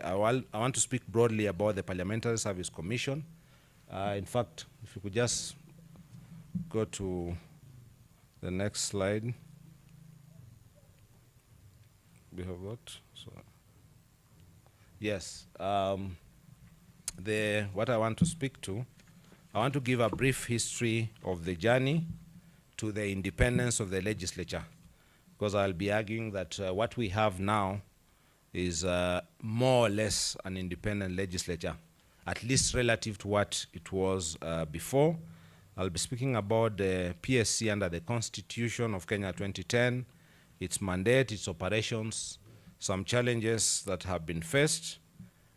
I want to speak broadly about the Parliamentary Service Commission. In fact, if you could just go to the next slide. We have what? So, yes. What I want to speak to, I want to give a brief history of the journey to the independence of the legislature, because I'll be arguing that what we have now is more or less an independent legislature, at least relative to what it was before. I'll be speaking about the PSC under the Constitution of Kenya 2010, its mandate, its operations, some challenges that have been faced,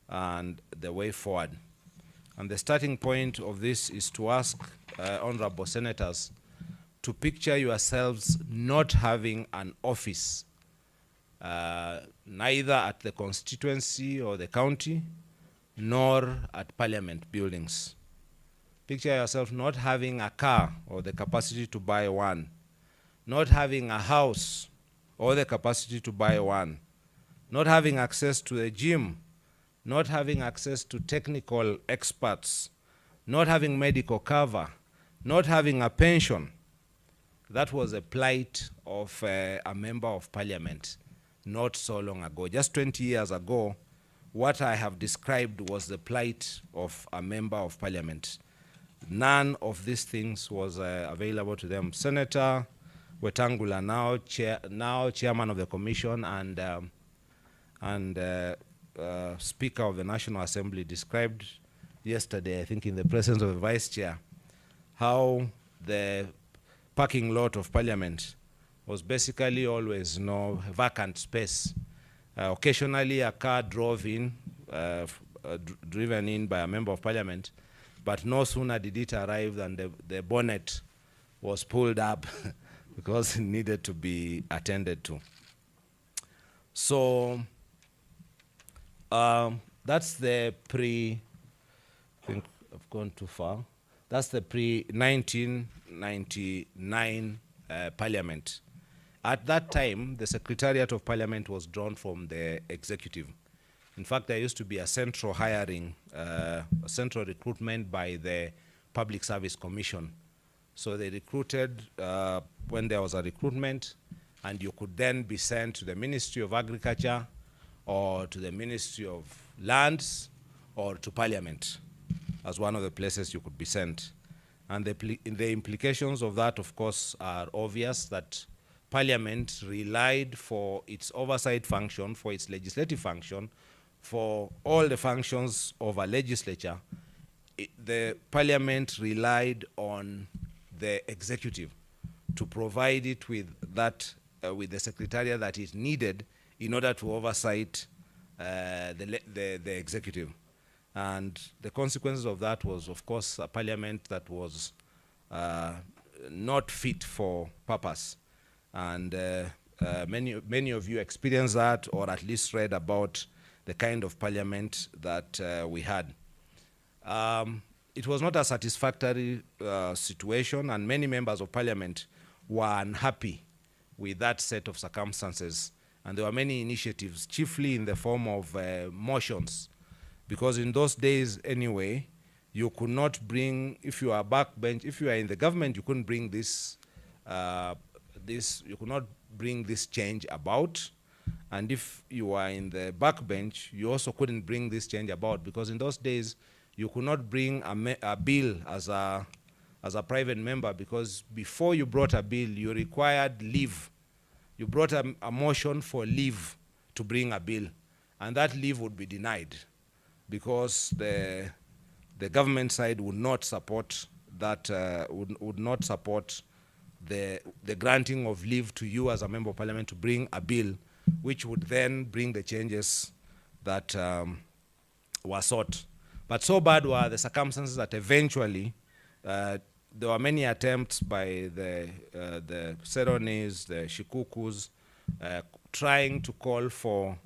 and the way forward. And the starting point of this is to ask honorable senators to picture yourselves not having an office, neither at the constituency or the county, nor at parliament buildings. Picture yourself not having a car or the capacity to buy one, not having a house or the capacity to buy one, not having access to a gym, not having access to technical experts, not having medical cover, not having a pension. That was a plight of a member of parliament not so long ago. Just 20 years ago, what I have described was the plight of a member of parliament. None of these things was available to them. Senator Wetangula, now chairman of the commission and Speaker of the National Assembly, described yesterday, I think in the presence of the Vice Chair, how the parking lot of Parliament was basically always vacant space. Occasionally a car drove in, driven in by a member of Parliament, but no sooner did it arrive than the bonnet was pulled up because it needed to be attended to. So that's the I think I've gone too far. That's the pre-1999 Parliament. At that time, the Secretariat of Parliament was drawn from the executive. In fact, there used to be a central hiring, a central recruitment by the Public Service Commission. So they recruited when there was a recruitment, and you could then be sent to the Ministry of Agriculture or to the Ministry of Lands or to Parliament as one of the places you could be sent. And the implications of that, of course, are obvious, that Parliament relied for its oversight function, for its legislative function, for all the functions of a legislature. The Parliament relied on the executive to provide it with that, with the secretariat that it needed in order to oversight the executive. And the consequences of that was, of course, a Parliament that was not fit for purpose. And many of you experienced that, or at least read about the kind of Parliament that we had. It was not a satisfactory situation, and many members of Parliament were unhappy with that set of circumstances. And there were many initiatives, chiefly in the form of motions, because in those days anyway, you could not bring, if you are backbench, if you are in the government, you couldn't bring this, you could not bring this change about. And if you are in the backbench, you also couldn't bring this change about, because in those days, you could not bring a bill as a private member, because before you brought a bill, you required leave. You brought a motion for leave to bring a bill, and that leave would be denied, because the government side would not support that, would not support the granting of leave to you as a member of Parliament to bring a bill, which would then bring the changes that were sought. But so bad were the circumstances that eventually there were many attempts by the Seronis, the Shikukus, trying to call for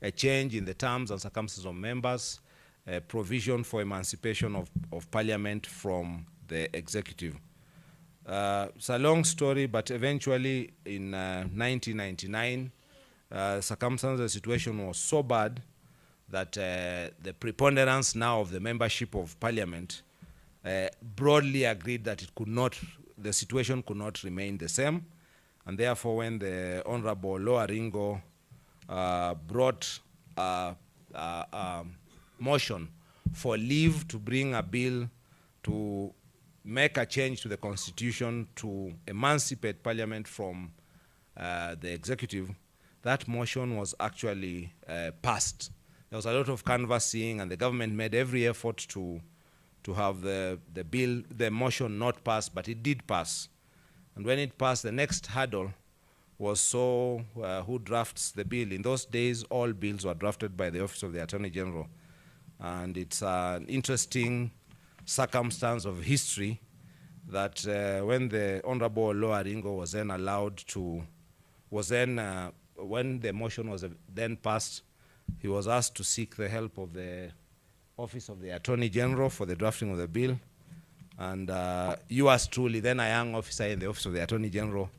a change in the terms and circumstances of members, a provision for emancipation of Parliament from the executive. It's a long story, but eventually in 1999, circumstances, the situation was so bad that the preponderance now of the membership of parliament broadly agreed that the situation could not remain the same. And therefore, when the Honorable Loa Ringo brought a motion for leave to bring a bill to make a change to the constitution to emancipate parliament from the executive, that motion was actually passed. There was a lot of canvassing, and the government made every effort to have the motion not pass, but it did pass. And when it passed, the next hurdle was who drafts the bill. In those days, all bills were drafted by the Office of the Attorney General. And it's an interesting circumstance of history that when the Honorable Loa Ringo was then when the motion was then passed, he was asked to seek the help of the Office of the Attorney General for the drafting of the bill. And yours truly, then a young officer in the Office of the Attorney General,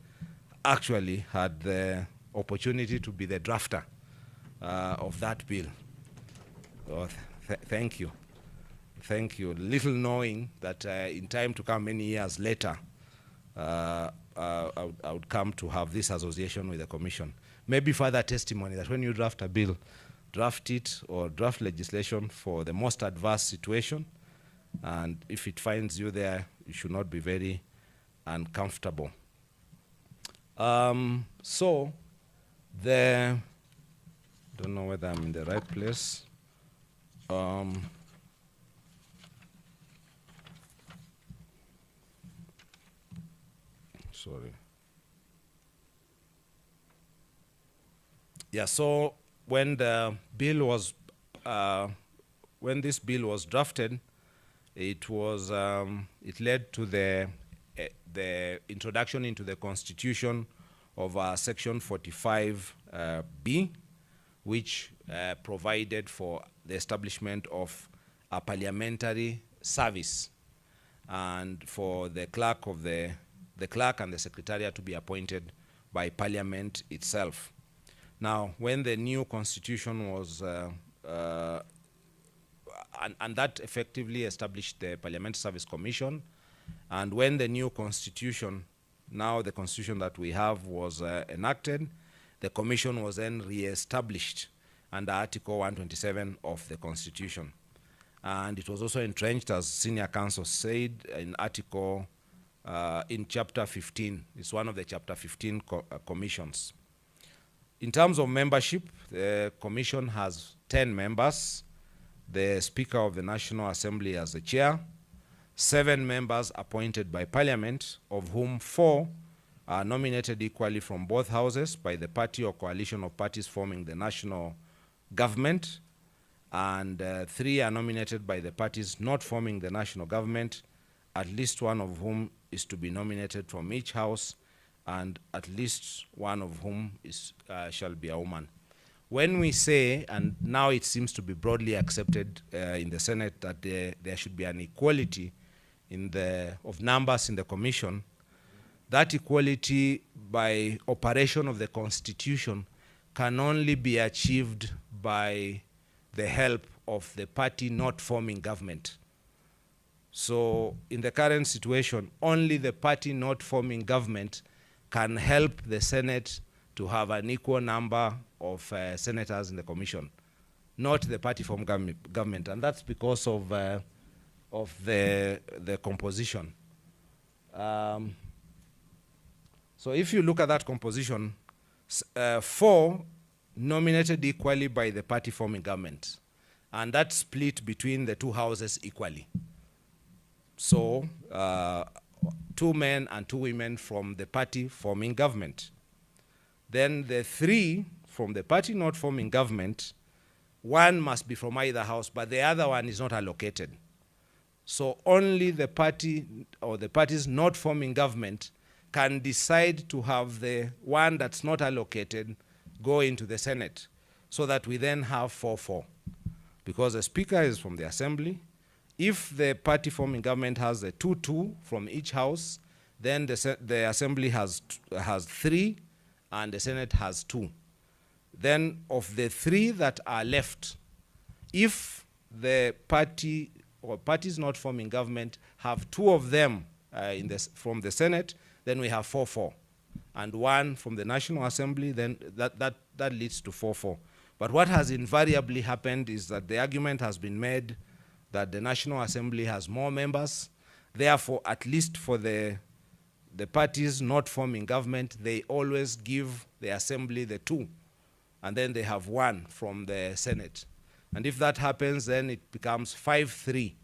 actually had the opportunity to be the drafter of that bill. So thank you. Thank you. Little knowing that in time to come, many years later, I would come to have this association with the Commission. Maybe further testimony that when you draft a bill, draft it or draft legislation for the most adverse situation, and if it finds you there, you should not be very uncomfortable. So, don't know whether I'm in the right place. Sorry. Yeah, so when the bill was, when this bill was drafted, it led to the introduction into the Constitution of Section 45B, which provided for the establishment of a parliamentary service, and for the clerk and the secretariat to be appointed by Parliament itself. Now, when the new Constitution was and that effectively established the Parliamentary Service Commission. And when the new Constitution, now the Constitution that we have, was enacted, the Commission was then re-established under Article 127 of the Constitution. And it was also entrenched, as Senior Counsel said, in in Chapter 15. It's one of the Chapter 15 commissions. In terms of membership, the Commission has 10 members. The Speaker of the National Assembly as the chair, 7 members appointed by Parliament, of whom 4 are nominated equally from both houses by the party or coalition of parties forming the national government, and 3 are nominated by the parties not forming the national government, at least one of whom is to be nominated from each house, and at least one of whom shall be a woman. When we say, and now it seems to be broadly accepted in the Senate, that there should be an equality of numbers in the Commission, that equality by operation of the Constitution can only be achieved by the help of the party not forming government. So in the current situation, only the party not forming government can help the Senate to have an equal number of senators in the Commission, not the party form government, and that's because of the composition. So if you look at that composition, 4 nominated equally by the party forming government, and that's split between the 2 houses equally. So 2 men and 2 women from the party forming government. Then the 3 from the party not forming government, 1 must be from either house, but the other one is not allocated. So only the party or the parties not forming government can decide to have the one that's not allocated go into the Senate, so that we then have 4-4. Because the Speaker is from the Assembly. If the party forming government has a 2-2 from each house, then the Assembly has 3 and the Senate has 2. Then of the 3 that are left, if the party or parties not forming government have two of them from the Senate, then we have 4-4. And one from the National Assembly, then that leads to 4-4. But what has invariably happened is that the argument has been made that the National Assembly has more members. Therefore, at least for the parties not forming government, they always give the Assembly the two, and then they have one from the Senate. And if that happens, then it becomes 5-3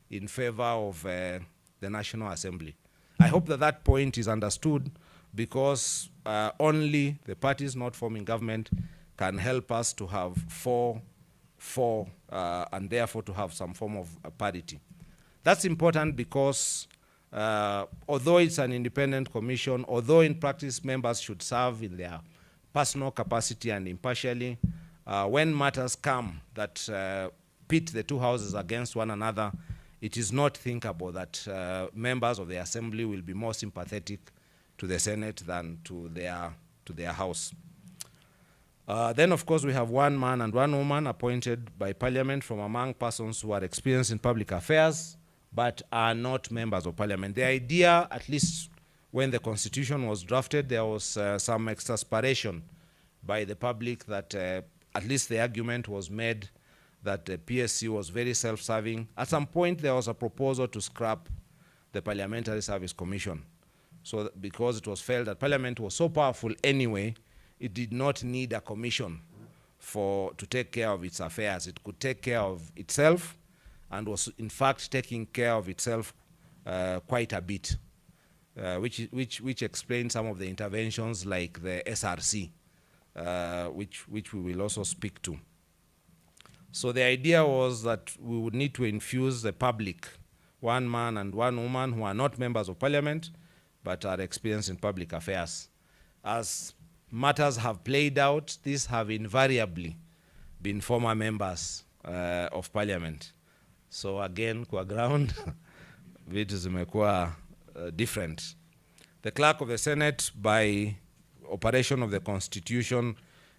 in favor of the National Assembly. I hope that that point is understood, because only the parties not forming government can help us to have 4-4 and therefore to have some form of parity. That's important because although it's an independent commission, although in practice members should serve in their personal capacity and impartially, when matters come that pit the two houses against one another, it is not thinkable that members of the Assembly will be more sympathetic to the Senate than to their house. Then, of course, we have one man and one woman appointed by Parliament from among persons who are experienced in public affairs but are not members of Parliament. The idea, at least when the Constitution was drafted, there was some exasperation by the public that at least the argument was made that the PSC was very self-serving. At some point, there was a proposal to scrap the Parliamentary Service Commission. So because it was felt that Parliament was so powerful anyway, it did not need a commission to take care of its affairs. It could take care of itself, and was in fact taking care of itself quite a bit, which explains some of the interventions like the SRC, which we will also speak to. So the idea was that we would need to infuse the public, one man and one woman who are not members of Parliament but are experienced in public affairs. As matters have played out, these have invariably been former members of Parliament. So again, kwa ground, vitu zimekuwa different. The Clerk of the Senate, by operation of the Constitution,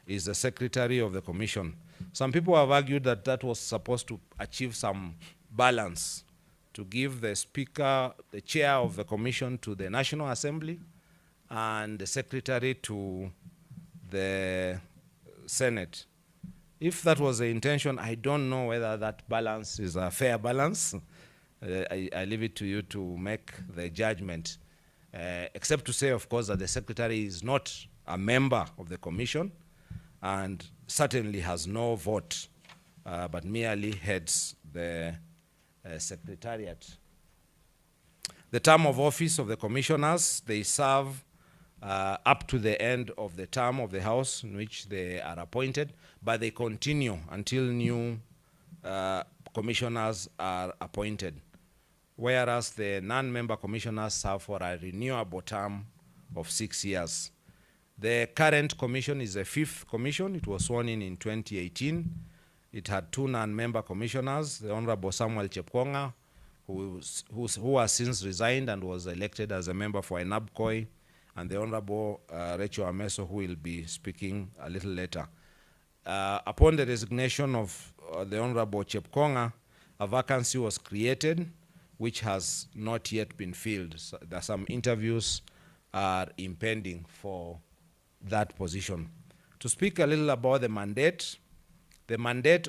is the Secretary of the Commission. Some people have argued that that was supposed to achieve some balance, to give the Speaker, the Chair of the Commission to the National Assembly, and the Secretary to the Senate. If that was the intention, I don't know whether that balance is a fair balance. I leave it to you to make the judgment, except to say, of course, that the Secretary is not a member of the Commission and certainly has no vote, but merely heads the Secretariat. The term of office of the commissioners, they serve up to the end of the term of the House in which they are appointed, but they continue until new commissioners are appointed, whereas the non-member commissioners serve for a renewable term of 6 years. The current commission is the 5th commission. It was sworn in 2018. It had 2 non-member commissioners, the Honorable Samuel Chepkonga, who has since resigned and was elected as a member for Enabkoi, and the Honorable Rachel Ameso, who will be speaking a little later. Upon the resignation of the Honorable Chepkonga, a vacancy was created, which has not yet been filled. So there are some interviews are impending for that position. To speak a little about the mandate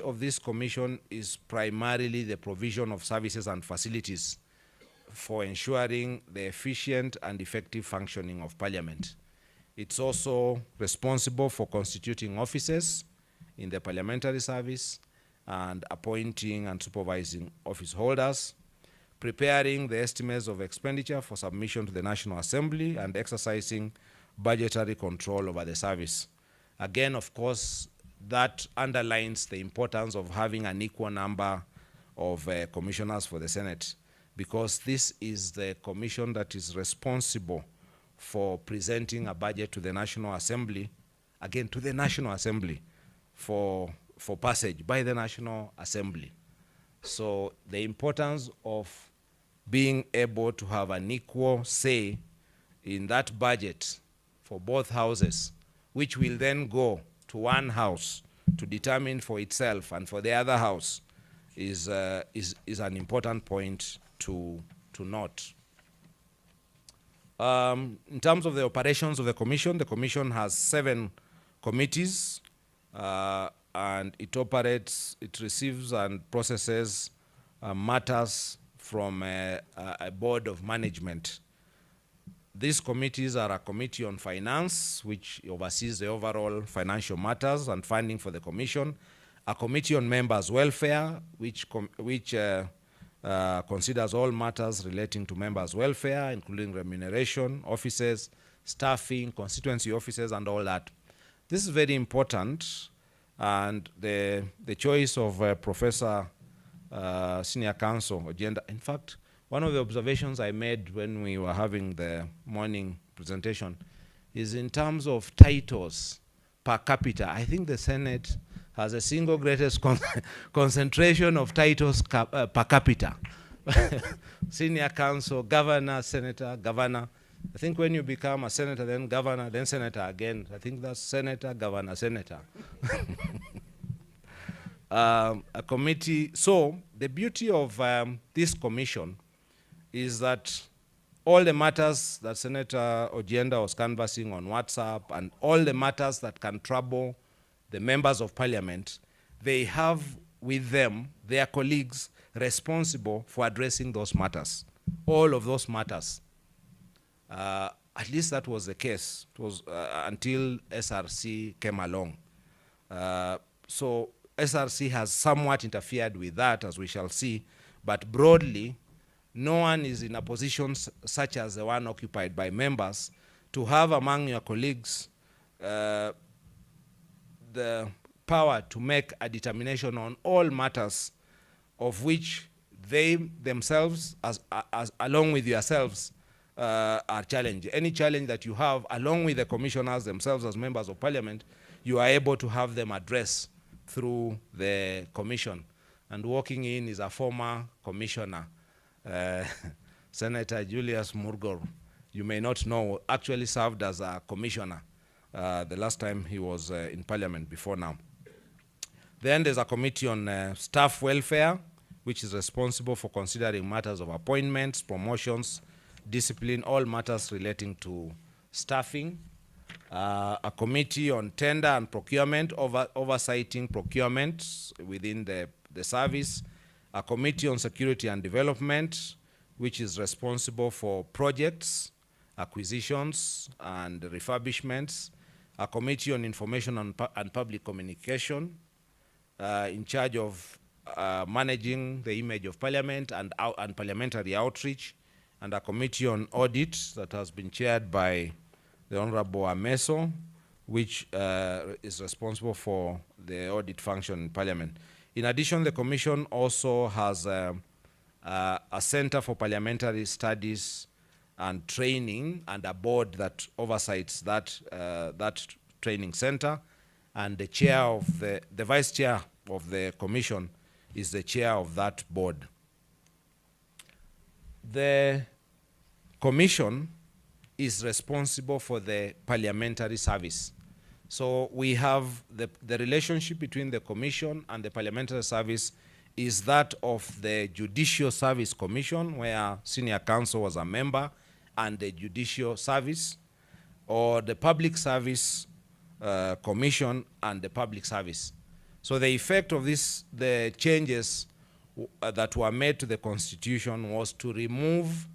of this commission is primarily the provision of services and facilities for ensuring the efficient and effective functioning of Parliament. It's also responsible for constituting offices in the parliamentary service and appointing and supervising office holders, preparing the estimates of expenditure for submission to the National Assembly, and exercising budgetary control over the service. Again, of course, that underlines the importance of having an equal number of commissioners for the Senate, because this is the commission that is responsible for presenting a budget to the National Assembly, again to the National Assembly, for passage by the National Assembly. So the importance of being able to have an equal say in that budget for both houses, which will then go to one house to determine for itself and for the other house is an important point to note. In terms of the operations of the Commission has 7 committees, and it operates, it receives and processes matters from a board of management. These committees are a committee on finance, which oversees the overall financial matters and funding for the Commission, a committee on members' welfare, which considers all matters relating to members' welfare, including remuneration, offices, staffing, constituency offices, and all that. This is very important, and the choice of Professor Senior Counsel Agenda. In fact, one of the observations I made when we were having the morning presentation is in terms of titles per capita. I think the Senate has the single greatest concentration of titles per capita. Senior Counsel, Governor, Senator, Governor. I think when you become a Senator, then Governor, then Senator again, I think that's Senator, Governor, Senator. A committee. So the beauty of this commission is that all the matters that Senator Ojienda was canvassing on WhatsApp and all the matters that can trouble the members of parliament, they have with them their colleagues responsible for addressing those matters, all of those matters. At least that was the case. It was until SRC came along. So SRC has somewhat interfered with that, as we shall see, but broadly, no one is in a position such as the one occupied by members to have among your colleagues the power to make a determination on all matters of which they themselves, along with yourselves, are challenged. Any challenge that you have, along with the commissioners themselves as members of parliament, you are able to have them address through the commission. And walking in is a former commissioner, Senator Julius Murgor. You may not know, actually served as a commissioner the last time he was in parliament before now. Then there's a committee on staff welfare, which is responsible for considering matters of appointments, promotions, discipline, all matters relating to staffing. A committee on tender and procurement, oversighting procurement within the service. A committee on security and development, which is responsible for projects, acquisitions, and refurbishments. A committee on information and public communication, in charge of managing the image of parliament and parliamentary outreach. And a committee on audit that has been chaired by the Honorable Ameso, which is responsible for the audit function in parliament. In addition, the commission also has a center for parliamentary studies and training and a board that oversights that training center. And the chair of the vice chair of the commission is the chair of that board. The commission is responsible for the parliamentary service. So we have the relationship between the commission and the parliamentary service is that of the Judicial Service Commission, where Senior Counsel was a member, and the Judicial Service, or the Public Service Commission and the Public Service. So the effect of the changes that were made to the Constitution was to remove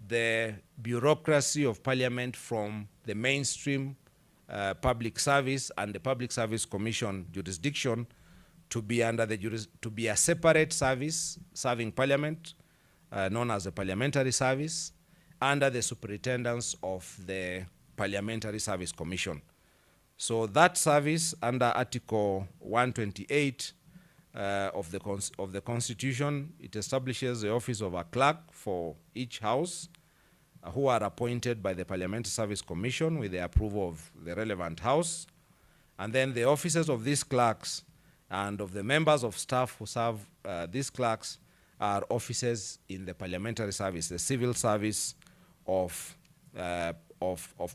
the bureaucracy of Parliament from the mainstream public service and the Public Service Commission jurisdiction to be under to be a separate service serving Parliament, known as the Parliamentary Service, under the superintendence of the Parliamentary Service Commission. So that service, under Article 128 of the Constitution, it establishes the office of a clerk for each house, who are appointed by the Parliamentary Service Commission with the approval of the relevant house. And then the offices of these clerks and of the members of staff who serve these clerks are offices in the parliamentary service, the civil service of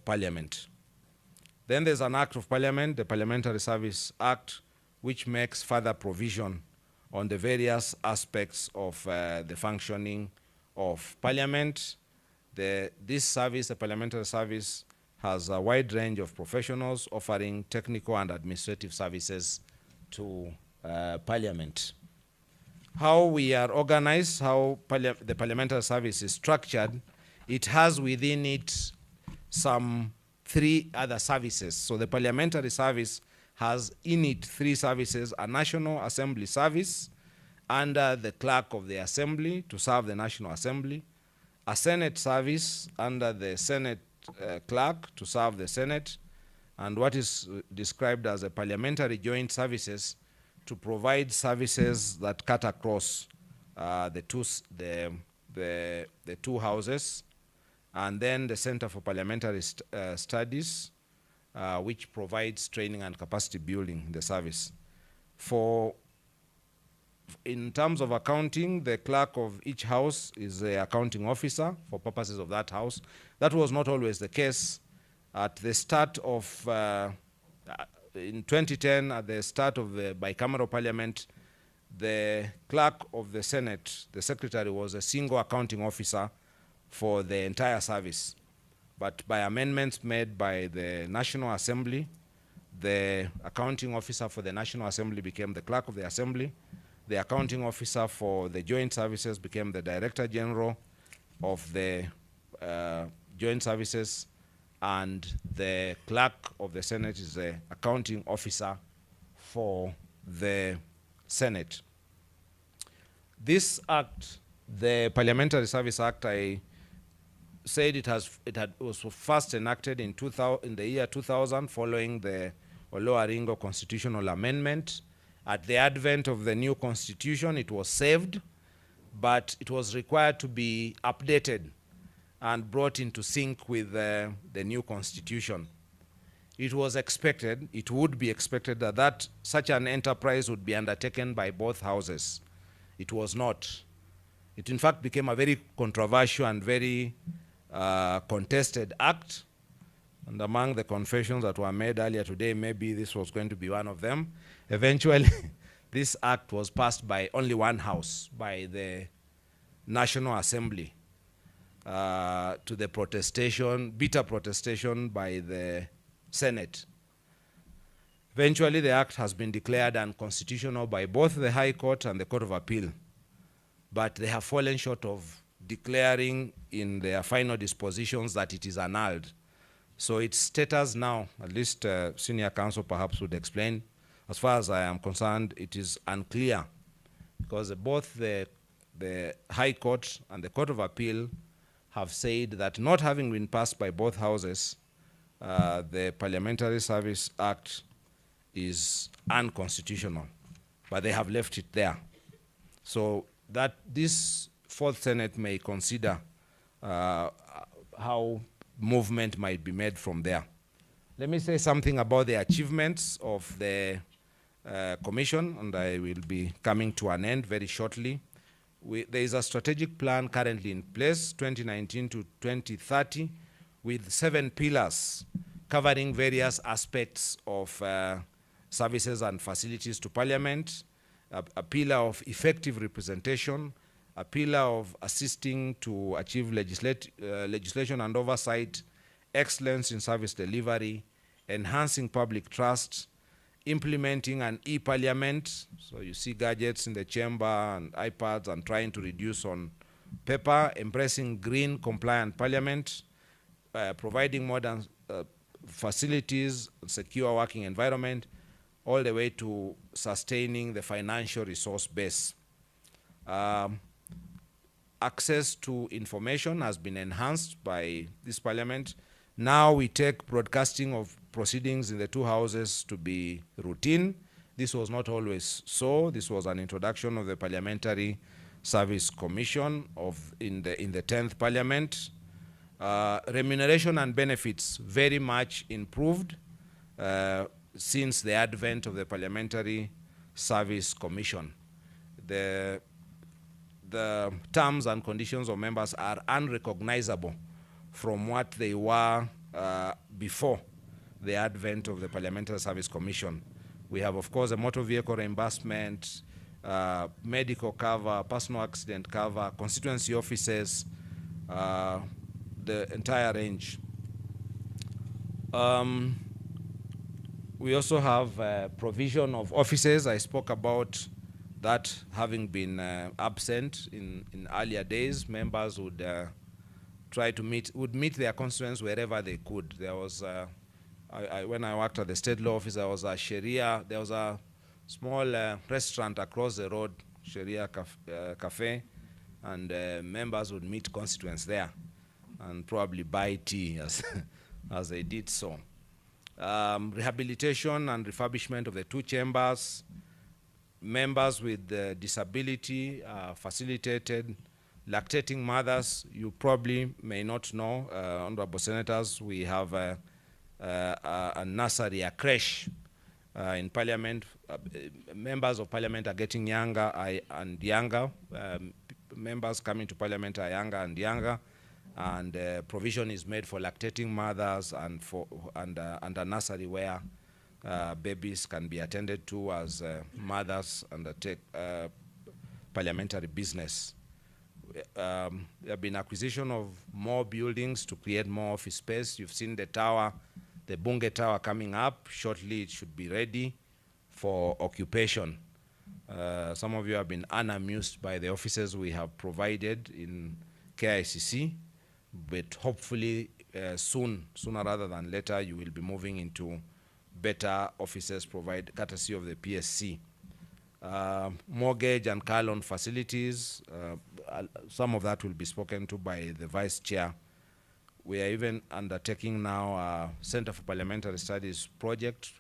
Parliament. Then there's an Act of Parliament, the Parliamentary Service Act, which makes further provision on the various aspects of the functioning of Parliament. This service, the parliamentary service, has a wide range of professionals offering technical and administrative services to Parliament. How we are organized, how the parliamentary service is structured, it has within it some 3 other services. So the parliamentary service has in it 3 services: a National Assembly service under the Clerk of the Assembly to serve the National Assembly, a Senate service under the Senate Clerk to serve the Senate, and what is described as a parliamentary joint services to provide services that cut across the two houses, and then the Center for Parliamentary Studies, which provides training and capacity building in the service. In terms of accounting, the clerk of each house is the accounting officer for purposes of that house. That was not always the case. At the start of, in 2010, at the start of the bicameral parliament, the clerk of the Senate, the secretary, was a single accounting officer for the entire service. But by amendments made by the National Assembly, the accounting officer for the National Assembly became the clerk of the Assembly. The accounting officer for the joint services became the Director General of the joint services, and the clerk of the Senate is the accounting officer for the Senate. This act, the Parliamentary Service Act, I said it was first enacted in the year 2000 following the Oloaringo constitutional amendment. At the advent of the new constitution, it was saved, but it was required to be updated and brought into sync with the new constitution. It was expected, it would be expected that such an enterprise would be undertaken by both houses. It was not. It in fact became a very controversial and very contested act. And among the confessions that were made earlier today, maybe this was going to be one of them. Eventually, this act was passed by only one house, by the National Assembly, to the bitter protestation by the Senate. Eventually, the act has been declared unconstitutional by both the High Court and the Court of Appeal, but they have fallen short of declaring in their final dispositions that it is annulled. So its status now, at least senior counsel perhaps would explain, as far as I am concerned, it is unclear, because both the High Court and the Court of Appeal have said that not having been passed by both houses, the Parliamentary Service Act is unconstitutional, but they have left it there. So that this Fourth Senate may consider how movement might be made from there. Let me say something about the achievements of the Commission, and I will be coming to an end very shortly. There is a strategic plan currently in place, 2019 to 2030, with 7 pillars covering various aspects of services and facilities to Parliament, a pillar of effective representation, a pillar of assisting to achieve legislation and oversight, excellence in service delivery, enhancing public trust, implementing an e-parliament. So you see gadgets in the chamber and iPads, and trying to reduce on paper, embracing green compliant parliament, providing modern facilities, secure working environment, all the way to sustaining the financial resource base. Access to information has been enhanced by this parliament. Now we take broadcasting of proceedings in the two houses to be routine. This was not always so. This was an introduction of the Parliamentary Service Commission in the 10th Parliament. Remuneration and benefits very much improved since the advent of the Parliamentary Service Commission. The terms and conditions of members are unrecognizable from what they were before the advent of the Parliamentary Service Commission. We have, of course, a motor vehicle reimbursement, medical cover, personal accident cover, constituency offices, the entire range. We also have provision of offices. I spoke about that having been absent in earlier days. Members would try to meet their constituents wherever they could. There was, when I worked at the state law office, there was a small restaurant across the road, Sharia Cafe, and members would meet constituents there and probably buy tea as they did so. Rehabilitation and refurbishment of the 2 chambers. Members with disability facilitated. Lactating mothers, you probably may not know, honorable senators, we have a nursery, a creche in parliament. Members of parliament are getting younger and younger. Members coming to parliament are younger and younger, and provision is made for lactating mothers and a nursery where babies can be attended to as mothers undertake parliamentary business. There have been acquisition of more buildings to create more office space. You've seen the tower, the Bunge Tower coming up. Shortly it should be ready for occupation. Some of you have been unamused by the offices we have provided in KICC, but hopefully sooner rather than later, you will be moving into better offices provided courtesy of the PSC. Mortgage and car loan facilities, some of that will be spoken to by the Vice Chair. We are even undertaking now a Center for Parliamentary Studies project,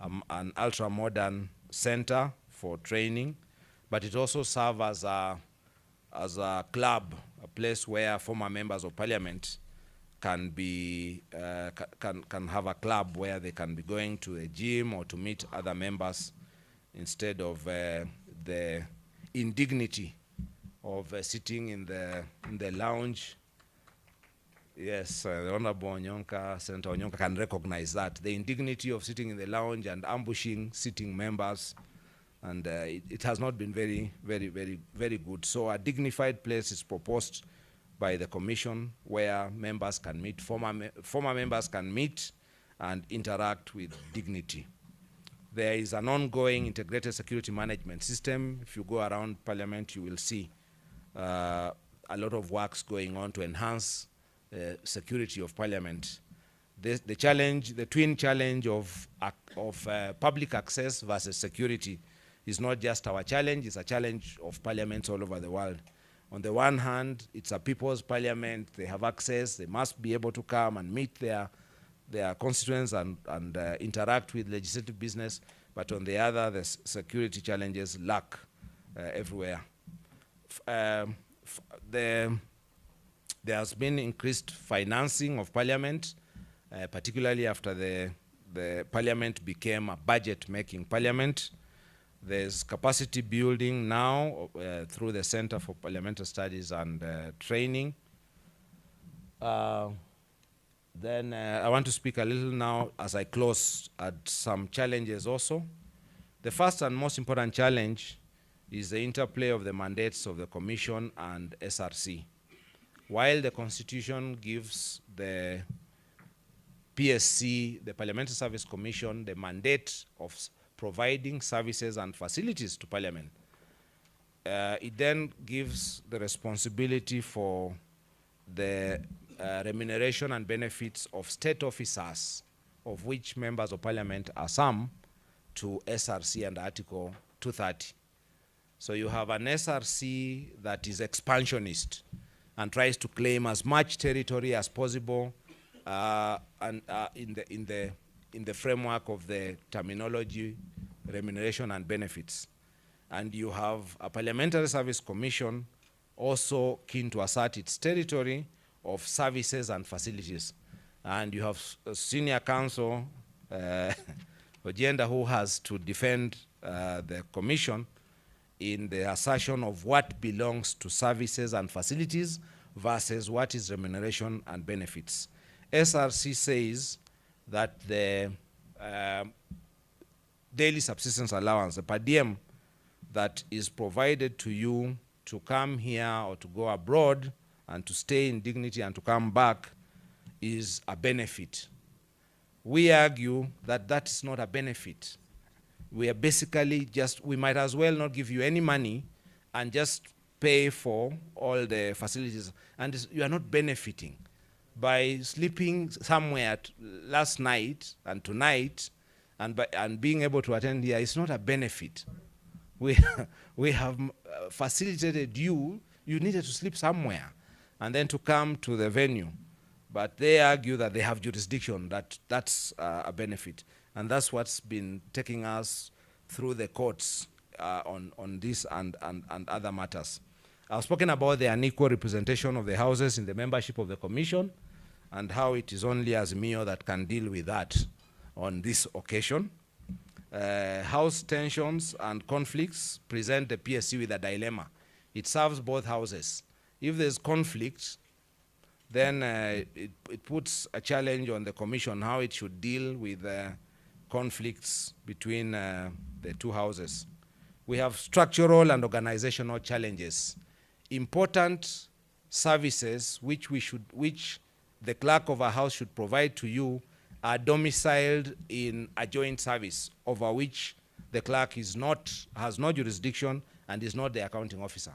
an ultra-modern center for training, but it also serves as a club, a place where former members of parliament can be can have a club where they can be going to a gym or to meet other members instead of the indignity of sitting in the lounge. Yes, the Honorable Onyonka, Senator Onyonka can recognize that. The indignity of sitting in the lounge and ambushing sitting members, and it has not been very good. So a dignified place is proposed by the Commission where members can meet, former members can meet and interact with dignity. There is an ongoing integrated security management system. If you go around Parliament, you will see a lot of works going on to enhance security of Parliament. The twin challenge of public access versus security is not just our challenge, it's a challenge of parliaments all over the world. On the one hand, it's a people's parliament, they have access, they must be able to come and meet their constituents and interact with legislative business, but on the other, the security challenges lack everywhere. There has been increased financing of parliament, particularly after the parliament became a budget-making parliament. There's capacity building now through the Center for Parliamentary Studies and Training. Then I want to speak a little now as I close at some challenges also. The first and most important challenge is the interplay of the mandates of the Commission and SRC. While the Constitution gives the PSC, the Parliamentary Service Commission, the mandate of providing services and facilities to Parliament, it then gives the responsibility for the remuneration and benefits of state officers, of which members of Parliament are some, to SRC and Article 230. So you have an SRC that is expansionist and tries to claim as much territory as possible in the framework of the terminology, remuneration and benefits. And you have a Parliamentary Service Commission also keen to assert its territory of services and facilities. And you have a senior counsel, Ojenda, who has to defend the Commission in the assertion of what belongs to services and facilities versus what is remuneration and benefits. SRC says that the daily subsistence allowance, the per diem that is provided to you to come here or to go abroad and to stay in dignity and to come back is a benefit. We argue that that is not a benefit. We are basically just, we might as well not give you any money and just pay for all the facilities, and you are not benefiting. By sleeping somewhere last night and tonight and being able to attend here, it's not a benefit. We have facilitated you needed to sleep somewhere and then to come to the venue. But they argue that they have jurisdiction, that's a benefit. And that's what's been taking us through the courts on this and other matters. I've spoken about the unequal representation of the houses in the membership of the commission and how it is only Azimio that can deal with that on this occasion. House tensions and conflicts present the PSC with a dilemma. It serves both houses. If there's conflict, then it puts a challenge on the commission how it should deal with conflicts between the two houses. We have structural and organizational challenges. Important services which the clerk of a house should provide to you are domiciled in a joint service over which the clerk has no jurisdiction and is not the accounting officer.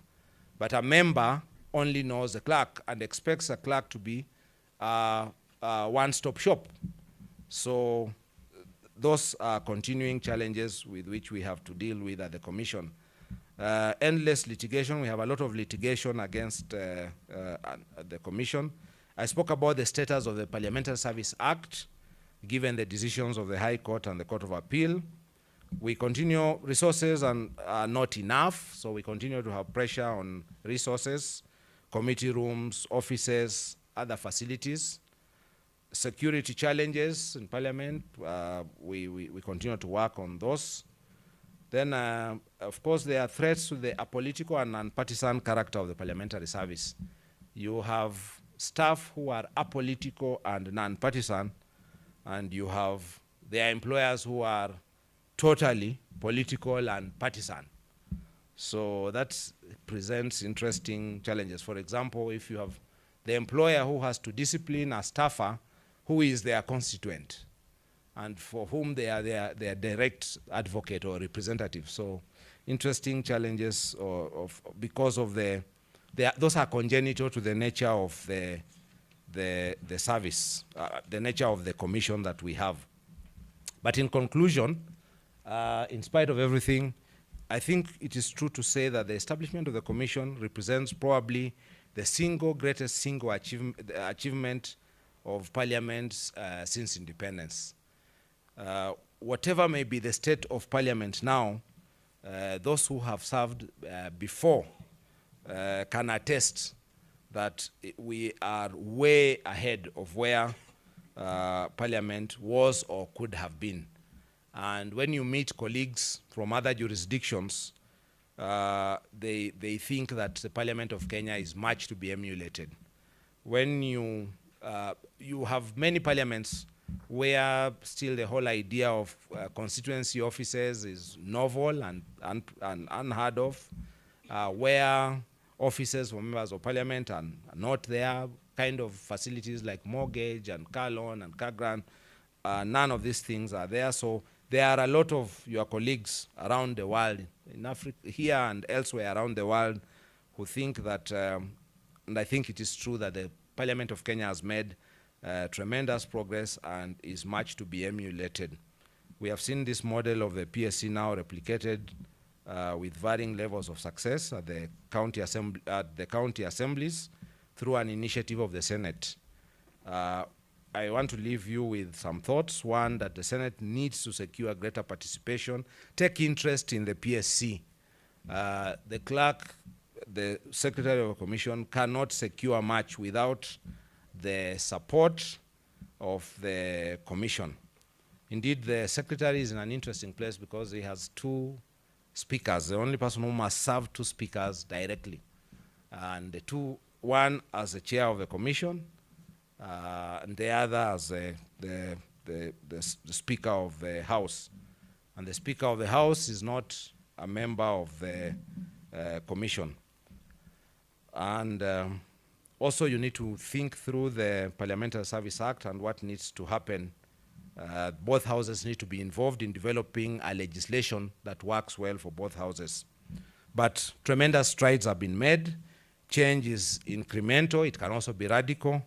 But a member only knows the clerk and expects a clerk to be a one-stop shop. So those are continuing challenges with which we have to deal with at the commission. Endless litigation. We have a lot of litigation against the commission. I spoke about the status of the Parliamentary Service Act, given the decisions of the High Court and the Court of Appeal. We continue, resources are not enough, so we continue to have pressure on resources, committee rooms, offices, other facilities. Security challenges in Parliament, we continue to work on those. Then, of course, there are threats to the apolitical and non-partisan character of the parliamentary service. You have staff who are apolitical and non-partisan, and you have their employers who are totally political and partisan. So that presents interesting challenges. For example, if you have the employer who has to discipline a staffer who is their constituent and for whom they are their direct advocate or representative. So interesting challenges because of those are congenital to the nature of the service, the nature of the commission that we have. But in conclusion, in spite of everything, I think it is true to say that the establishment of the commission represents probably the greatest single achievement of Parliament since independence. Whatever may be the state of Parliament now, those who have served before can attest that we are way ahead of where Parliament was or could have been. And when you meet colleagues from other jurisdictions, they think that the Parliament of Kenya is much to be emulated. When you have many parliaments where still the whole idea of constituency offices is novel and unheard of, where offices for members of parliament are not there, kind of facilities like mortgage and car loan and car grant, none of these things are there. So there are a lot of your colleagues around the world, in Africa, here and elsewhere around the world, who think that, and I think it is true that the Parliament of Kenya has made tremendous progress and is much to be emulated. We have seen this model of the PSC now replicated with varying levels of success at the county assemblies through an initiative of the Senate. I want to leave you with some thoughts. One, that the Senate needs to secure greater participation, take interest in the PSC. The clerk, the secretary of a commission cannot secure much without the support of the commission. Indeed, the secretary is in an interesting place because he has two speakers, the only person who must serve two speakers directly. And the two, one as the chair of the commission, and the other as the Speaker of the House. and the Speaker of the House is not a member of the commission. And also you need to think through the Parliamentary Service Act and what needs to happen. Both houses need to be involved in developing a legislation that works well for both houses. But tremendous strides have been made. Change is incremental. It can also be radical.